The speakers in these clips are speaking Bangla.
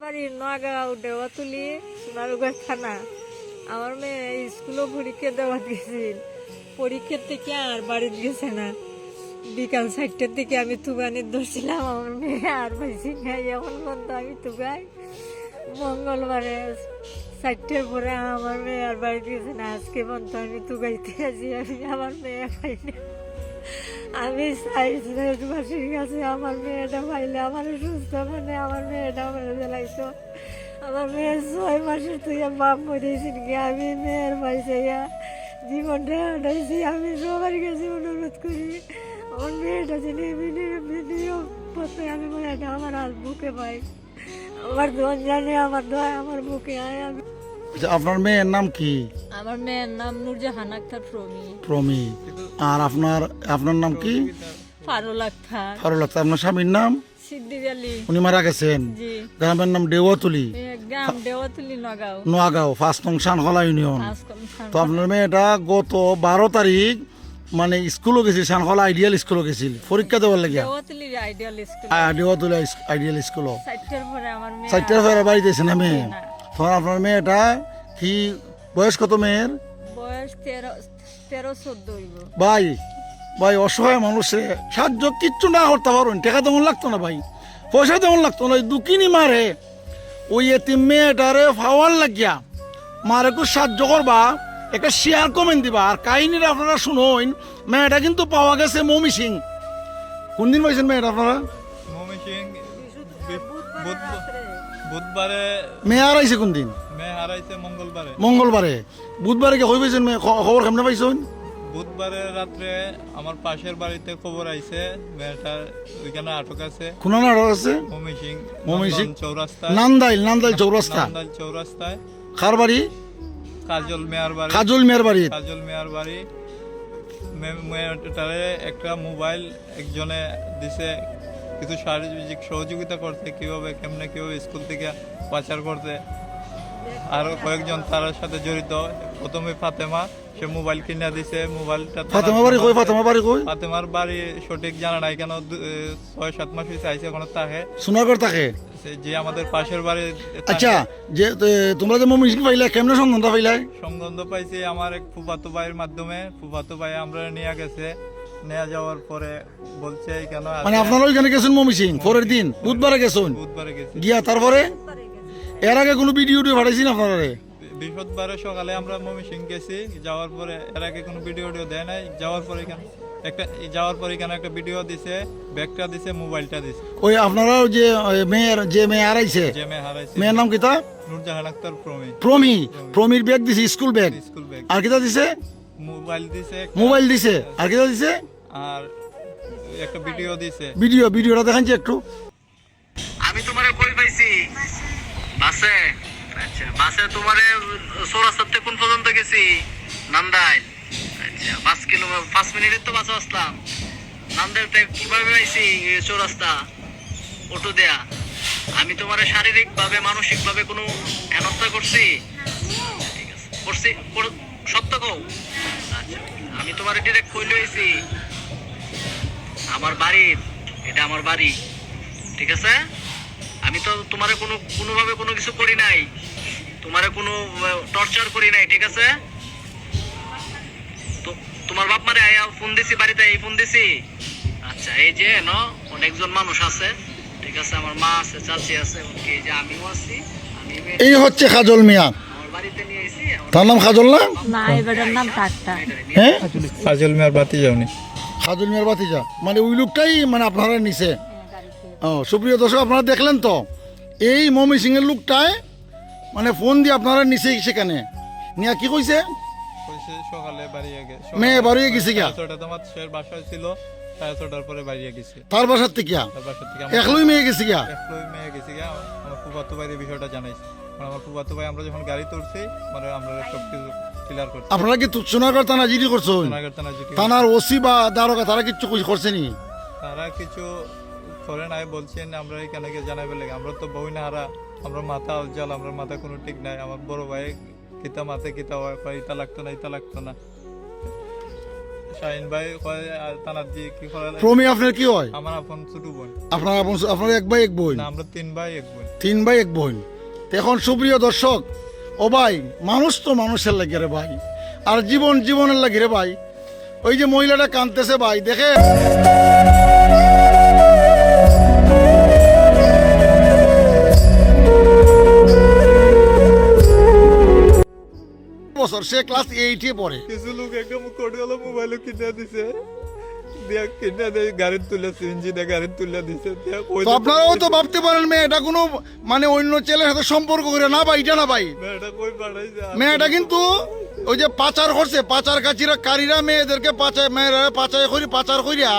বাড়ি নগাঁও দেওয়াতুলি সোনারুগা থানা। আমার মেয়ে স্কুলও পরীক্ষা দেওয়া গেছিল, পরীক্ষার থেকে আর বাড়ি গেছে না। বিকাল 4টার দিকে আমি তুগানি ধরছিলাম, আমার মেয়ে আর পাইছি না। এখন পর্যন্ত আমি তুগাই মঙ্গলবারে 4টার পরে আমার মেয়ে আর বাড়ি গেছে না। আজকে পর্যন্ত আমি তুগাইতে আছি, আমি আমার মেয়ে পাই না। আমি চাইছি দেশবাসীর কাছে আমার মেয়েটা পাইলে আমার সুস্থ, মানে আমার মেয়েটা আমার জ্বালাইছো। আমার মেয়ে 6 মাসের তুই বাপ মরেছি কি, আমি মেয়ের পাইছাইয়া জীবনটা হাঁটাইছি। আমি সবার কাছে অনুরোধ করি আমার মেয়েটা যেন ভিডিও পথে আমি মেয়েটা আমার আর বুকে পাই। আমার ধন জানে আমার দয় আমার বুকে আয়। আমি আপনার মেয়ের নাম কি? আমার মেয়ের নাম নুরজাহান আক্তার প্রমি। প্রমি। আর আপনার নাম কি? ফারুল আক্তার। ফারুল আক্তার। আপনার স্বামীর নাম? সিদ্দিক আলী। উনি মারা গেছেন। জি। গ্রামের নাম দেওয়াতুলি। গ্রাম দেওয়াতুলি, নগাঁও। নোয়াগাঁও 5 নং শানখলা ইউনিয়ন। তো আপনার মেয়েটা গত 12 তারিখ মানে স্কুলও গেছিল, শানখলা আইডিয়াল স্কুলও গেছিল পরীক্ষা দেওয়ার লাগে। Dewatuli ideal school. Dewatuli ideal school. 4টার পরে আমার মেয়ে 4টার পরে বাড়িতে এসে না মেয়ে। তখন আপনার মেয়েটা কি বয়স কত মেয়ের? বয়স 13-14 হইব। ভাই অসহায় মানুষে সাহায্য কিচ্ছু না করতে পারুন, টাকা তেমন লাগতো না ভাই, পয়সা তেমন লাগতো না। দুকিনি মারে ওই এতিম মেয়েটারে ফাওয়ার লাগিয়া মারে একটু সাহায্য করবা, একটা শেয়ার কমেন্ট দিবা। আর কাহিনীটা আপনারা শুনুন, মেয়েটা কিন্তু পাওয়া গেছে মমি সিং। কোন দিন পাইছেন মেয়েটা আপনারা? মমি সিং বুধবারে। মেয়ে হারাইছে কোন দিন? মেয়ে হারাইছে মঙ্গলবারে। মঙ্গলবারে। বুধবারে কে হয়ে পাইছেন মেয়ে? খবর কেমনে পাইছেন? বুধবারে রাত্রে আমার পাশের বাড়িতে খবর আইছে মেয়েটার ওইখানে আটক আছে। কোন আটক আছে? মমি সিং চৌরাস্তায়। নান্দাইল চৌরাস্তা। নান্দাইল চৌরাস্তায়। কার বাড়ি? কাজল মেয়ার বাড়ি। কাজল মেয়ার বাড়ি। কাজল মেয়ার বাড়ি। মেয়েটারে একটা মোবাইল একজনে দিছে, কিছু শারীরিক সহযোগিতা করতে, কিভাবে স্কুল থেকে পাচার করতে। আরো কয়েকজন তার সাথে জড়িত। প্রথমে ফাতেমা, সে মোবাইল কিনে দিছে। মোবাইলটা ফাতেমার বাড়ি সঠিক জানা নাই, কেন 6-7 মাস হয়েছে আইসে এখনো তাকে সোনারগড় থাকে যে আমাদের পাশের বাড়ি। আচ্ছা, যে তোমরা যে মমি সিং পাইলা, কেমনে সন্ধানটা পাইলাই? সন্ধান পাইছি আমার এক ফুফাতো ভাইয়ের মাধ্যমে। ফুফাতো ভাই আমরা নিয়ে গেছে, নিয়ে যাওয়ার পরে বলছে কেন মানে আপনারা ওইখানে গেছেন মমি সিং পরের দিন বুধবারে গেছেন? বুধবারে গেছি গিয়া তারপরে এর আগে কোনো ভিডিও পাঠাইছেন আপনারা? বৃহস্পতিবারে সকালে আমরা মমি সিং গেছি, যাওয়ার পরে এর আগে কোনো ভিডিও দেয় নাই। যাওয়ার পরে এখানে একটা ভিডিও দিছে, ব্যাগটা দিছে, মোবাইলটা দিছে। ওই আপনারা যে মেয়ে হারাইছে, মেয়ের নাম কিতা? নুরজাহান আক্তার প্রমির ব্যাগ দিছে, স্কুল ব্যাগ। আর কিতা দিছে? মোবাইল দিছে। আর কিতা দিছে? আর একটা ভিডিও দিছে। ভিডিওটা দেখাচ্ছি একটু। আমি তোমারে কই পাইছি? বাসে। আচ্ছা, বাসে তোমারে চৌরাস্তাতে কোন পর্যন্ত গেছি? নান্দাইল। আচ্ছা, 5 মিনিটের তো বাসে আসলাম। নান্দাইলতে কিভাবে পাইছি? চৌরাস্তা অটো দেয়া। আমি তোমারে শারীরিক ভাবে মানসিক ভাবে কোনো হেনস্থা করছি? ঠিক আছে, করছি। সত্য কও। আচ্ছা, আমি তোমারে ডিরেক্ট কই লইছি আমার বাড়ি, এটা আমার বাড়ি। ঠিক আছে, আমি তো তোমারে কোনোভাবে কোনো কিছু করি নাই, তোমারে কোনো টর্চার করি নাই। ঠিক আছে, তো তোমার বাপ মারে ফোন দিছি, বাড়িতে এই ফোন দিছি। আচ্ছা, এই যে অনেকজন মানুষ আছে। ঠিক আছে, আমার মা আছে, চাচি আছে, এই যে আমিও আছি। এই হচ্ছে কাজল মিয়া। আমার বাড়িতে নিয়ে আইছি। তার নাম কাজল না? না, এবারের নাম টাকটা। হ্যাঁ, কাজল মিয়ার বাতি যাওনি। কাজল মিয়ার বাতিজা মানে ওই লোকটাই মানে আপনারা নিছে। সুপ্রিয় দর্শক, আপনারা দেখলেন তো, এই মমি সিং এর লোকটাই মানে ফোন দিয়ে আপনারা নিছে সেখানে নিয়া কি কইছে? সকালে মেয়ে বাড়িয়ে গেছে গিয়া। তোমার বাসায় ছিল, 6:30 পরে বাড়িয়ে গেছে। তার বাসার থেকে একলই মেয়ে গেছে গিয়া। আমার ফুফাতো ভাইয়ের বিষয়টা জানাইছে। আমার ফুফাতো ভাই আমরা যখন গাড়ি তুলছি, মানে আমরা সবকিছু ক্লিয়ার করছি। আপনারা কি সোনারগড় থানা জিডি করছেন? থানার ওসি বা দারোগা তারা কিছু করছেনি? তারা কিছু করে নাই, বলছেন আমরা এখানে গিয়ে জানাইবে লাগে। আমরা তো বই না হারা, আমরা মাথা উজ্জ্বল, আমরা মাথা কোনো ঠিক নাই। আমার বড় ভাই কিতা মাথা কিতা হয়, ইতা লাগতো না। শাহিন ভাই থানার দিয়ে কি করে? প্রমি আপনার কি হয়? আমার আপন ছোট বোন। আপনার এক ভাই এক বোন? না, আমরা 3 ভাই 1 বোন। 3 ভাই 1 বোন। তো এখন সুপ্রিয় দর্শক, ও ভাই, মানুষ তো মানুষের লাগে রে ভাই, আর জীবন জীবনের লাগে রে ভাই। ওই যে মহিলাটা কাঁদতেছে ভাই, দেখে বছর, সে ক্লাস 8-এ পড়ে। কিছু লোক একটা কোটিওয়ালা মোবাইলও কিনে দিছে, দিয়া কিনে দিয়ে গাড়ি তুলে সিএনজি দিয়ে গাড়ি তুলে দিছে। তো আপনারাও তো ভাবতে পারেন মেয়েটা কোনো মানে অন্য ছেলের সাথে সম্পর্ক করে না ভাই, এটা না ভাই, মেয়েটা কই পাঠাইছে? মেয়েটা কিন্তু ওই যে পাচার করছে, পাচার কারীরা মেয়েদেরকে মেয়েরা পাচার করিয়া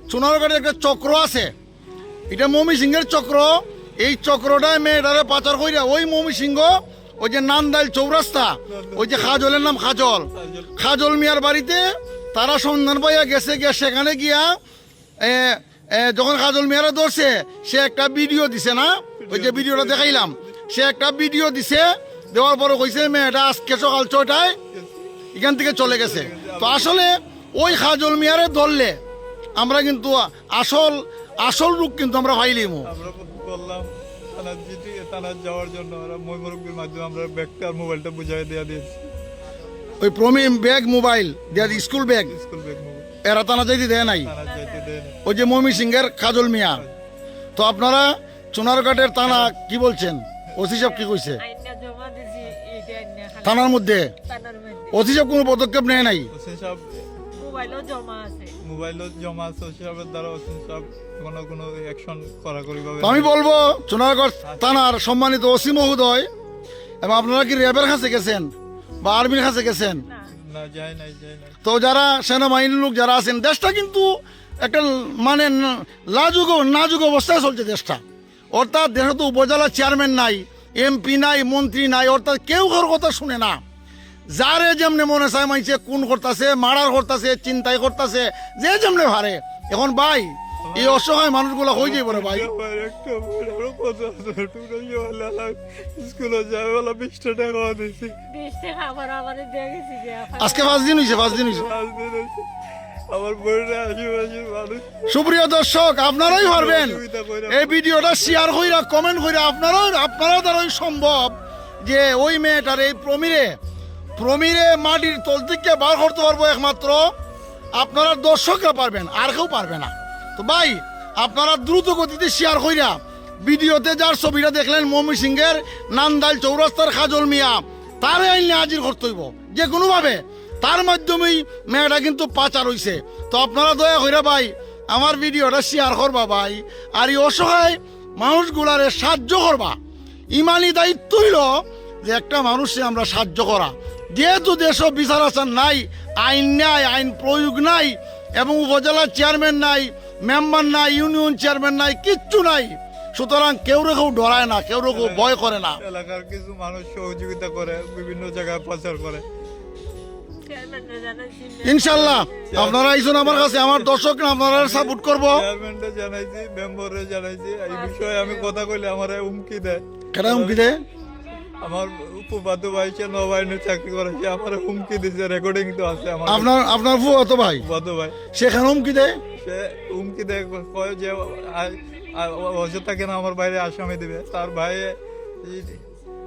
সোনারগাঁয়ের একটা চক্র আছে, এটা মমি সিংহের চক্র। এই চক্রটায় মেয়েটারে পাচার করিয়া ওই মমি সিংহ, ওই যে নান্দাইল চৌরাস্তা, ওই যে খাজলের নাম খাজল মিয়ার বাড়িতে তারা সন্ধান পাইয়া গেছে, গিয়া সেখানে গিয়া যখন খাজল মিয়ারা ধরছে, সে একটা ভিডিও দিছে না, ওই যে ভিডিওটা দেখাইলাম, সে একটা ভিডিও দিছে, দেওয়ার পরে কইছে মেয়েটা আজকে সকাল 6টায় এখান থেকে চলে গেছে। তো আসলে ওই খাজল মিয়ারে ধরলে আমরা কিন্তু আসল রূপ কিন্তু আমরা পাইলিমু। আমরা বললাম থানার যাওয়ার জন্য, ওরা ময়মুরব্বির মাধ্যমে আমরা ব্যাগটা মোবাইলটা বুঝাই দেওয়া দিয়েছি। ওই প্রমিম ব্যাগ মোবাইল দেয়া, school bag, school bag mobile এরা টানা যাইতে দেয় নাই, থানার যাইতে দেন। ওই যে মমি সিংহের খাজল মিয়া। তো আপনারা সোনারঘাটের থানা কি বলছেন? ওসি সাহেব কি কইছে? আইনা জমা দিছি, এইটা আইনা খালি থানার মধ্যে থানার মধ্যে ওসি সাহেব কোনো পদক্ষেপ নেয় নাই? ওসি সাহেব মোবাইলও জমা আছে। মোবাইলও জমা আছে, ওসি সাহেবের দ্বারা ওসি সাহেব কোনো অ্যাকশন করাকরি ভাবে। তো আমি বলবো সোনারগড় থানার সম্মানিত ওসি মহোদয়, এবং আপনারা কি র্যাবের কাছে গেছেন বা আর্মির কাছে গেছেন? না, না, যাই নাই। তো যারা সেনাবাহিনীর লোক যারা আছেন, দেশটা কিন্তু একটা মানে নাজুক অবস্থায় চলছে দেশটা। অর্থাৎ দেশে তো উপজেলা চেয়ারম্যান নাই, এমপি নাই, মন্ত্রী নাই, অর্থাৎ কেউ কারোর কথা শুনে না। যারে যেমনে মনে চায় মাইছে কোন করতেছে, মারার করতেছে, চিন্তাই করতেছে, যে যেমনে ভারে। এখন ভাই, এই অসহায় মানুষগুলো হয়ে যাবে রে ভাই। স্কুলে যাবে বলা 20 টাকা দিয়েছি, 20 টাকা আবার আমারে দিয়ে গেছি গিয়া। আজকে 5 দিন হয়েছে। আমার বোনরা আশেপাশে মানুষ সুপ্রিয় দর্শক, আপনারাই পারবেন এই ভিডিওটা শেয়ার কইরা কমেন্ট কইরা, আপনারা দ্বারাই সম্ভব যে ওই মেয়েটার এই প্রমিরে মাটির তল থেকে বার করতে পারবো একমাত্র আপনারা দর্শকরা পারবেন, আর কেউ পারবে না। তো ভাই, আপনারা দ্রুত গতিতে শেয়ার কইরা, ভিডিওতে যার ছবিটা দেখলেন মমি সিংহের নান্দাইল চৌরাস্তার খাজল মিয়া, তারে আইনে হাজির করতে হইব যে কোনোভাবে। তার মাধ্যমেই মেয়েটা কিন্তু পাচার হইছে। তো আপনারা দয়া কইরা ভাই আমার ভিডিওটা শেয়ার করবা ভাই, আর এই অসহায় মানুষগুলারে সাহায্য করবা। ইমানি দায়িত্ব হইল যে একটা মানুষে আমরা সাহায্য করা। যেহেতু দেশ বিচার আচার নাই, আইন নাই, আইন প্রয়োগ নাই, এবং উপজেলার চেয়ারম্যান নাই, মেম্বার নাই, ইউনিয়ন চেয়ারম্যান নাই, কিচ্ছু নাই। সুতরাং কেউ ডরায় না, কেউ ভয় করে না। এলাকার কিছু মানুষ সহযোগিতা করে, বিভিন্ন জায়গায় পাচার করে। চেয়ারম্যানরা জানাইছি না। ইনশাল্লাহ আপনারা আইসুন আমার কাছে, আমার দর্শক আপনারা সাপোর্ট করবো। চেয়ারম্যানরে জানাইছি, মেম্বারে জানাইছি, এই বিষয়ে আমি কথা কইলে আমার হুমকি দেয়। কেন হুমকি দেয়? আমার উপবাদ্য ভাই সে নৌবাহিনীর চাকরি করেছে, আমার হুমকি দিছে, রেকর্ডিং তো আছে আমার। আপনার ফুয়া তো ভাই, উপবাদ্য ভাই সেখানে হুমকি দেয়? সে হুমকি দেয়, কয় যে অযথা কেন আমার বাইরে আসামি দিবে। তার ভাই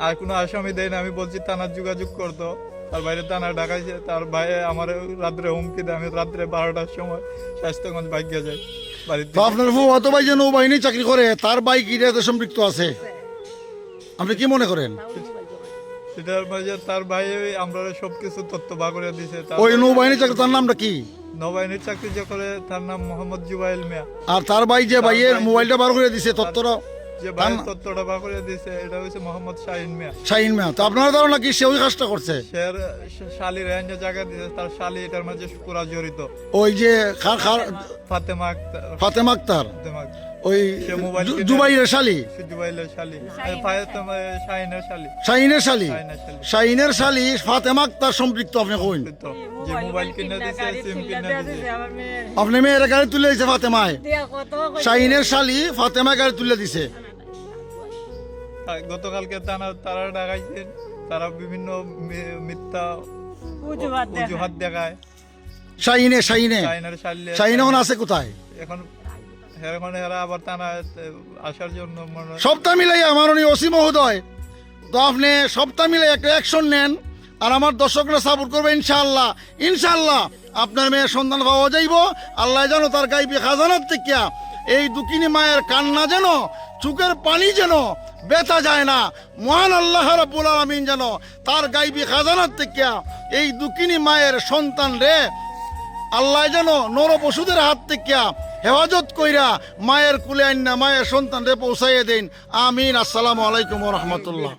আর কোনো আসামি দেয় না। আমি বলছি থানার যোগাযোগ করতো, তার বাইরে থানা ডাকাইছে। তার ভাই আমার রাত্রে হুমকি দেয়, আমি রাত্রে 12টার সময় স্বাস্থ্যগঞ্জ ভাগ্যে যাই বাড়িতে। তো আপনার ফুয়া তো ভাই যে নৌবাহিনী চাকরি করে, তার বাইক এটাতে সম্পৃক্ত আছে, আপনি কি মনে করেন? সেটার মাঝে তার ভাই আমরা সবকিছু তথ্য ভাগ করে দিছে। ওই নৌবাহিনী চাকরি, তার নামটা কি? নৌবাহিনীর চাকরি যে করে তার নাম মোহাম্মদ জুবাইল মিয়া। আর তার ভাই যে ভাইয়ের মোবাইলটা বার করে দিছে, তথ্যটা যে ভাই তথ্যটা ভাগ করে দিছে, এটা হচ্ছে মোহাম্মদ শাহিন মিয়া। শাহিন মিয়া। তো আপনারা ধারণা কি সে ওই কাজটা করছে? শালি রেঞ্জ জায়গা দিছে, তার শালি এটার মাঝে পুরা জড়িত। ওই যে ফাতেমা আক্তার, ফাতেমা আক্তার, ফাতেমা আক্তার, ওই সে মোবাইল জুবাইরের শালি, জুবাইলের শালি, শাহিনের শালি, শাহিনের শালি, শাহিনের শালি। শাহিনের শালি ফাতেমা আক্তার সম্পৃক্ত। আপনি কইন যে মোবাইল কিনে দিছে, সিম কিনে দিছে, আমার মেয়ের আপনি মেয়ের গাড়ি তুলে দিছে ফাতেমায়, দিয়া কত কইছে। শাহিনের শালি ফাতেমা গাড়ি তুলে দিছে। গতকালকে তারা ডাকাইছেন, তারা বিভিন্ন মিথ্যা অজুহাত শাহিনে দেখায়। শাহিনের শালি শাহিন এখন আছে কোথায়? এখন এখন এরা আবার টানা আসার জন্য মনে সপ্তাহ মিলাইয়া মাননীয় ওসি মহোদয়, তো আপনি সপ্তাহ মিলাই একটা অ্যাকশন নেন, আর আমার দর্শকরা সাপোর্ট করবে ইনশাআল্লাহ। ইনশাআল্লাহ আপনার মেয়ের সন্তান পাওয়া যাইব। আল্লাহ যেন তার গাইবি খাজানার থেকে এই দুঃখিনী মায়ের কান্না যেন, চোখের পানি যেন বেতা যায় না, মহান আল্লাহ রাব্বুল আলামিন যেন তার গাইবি খাজানার থেকে এই দুঃখিনী মায়ের সন্তান রে আল্লাহ যেন নর পশুদের হাত থেকে হেফাজত কইরা মায়ের কুলে আইনা মায়ের সন্তান রে পৌঁছাইয়ে দেন। আমিন। আসসালামু আলাইকুম ওয়া রাহমাতুল্লাহ।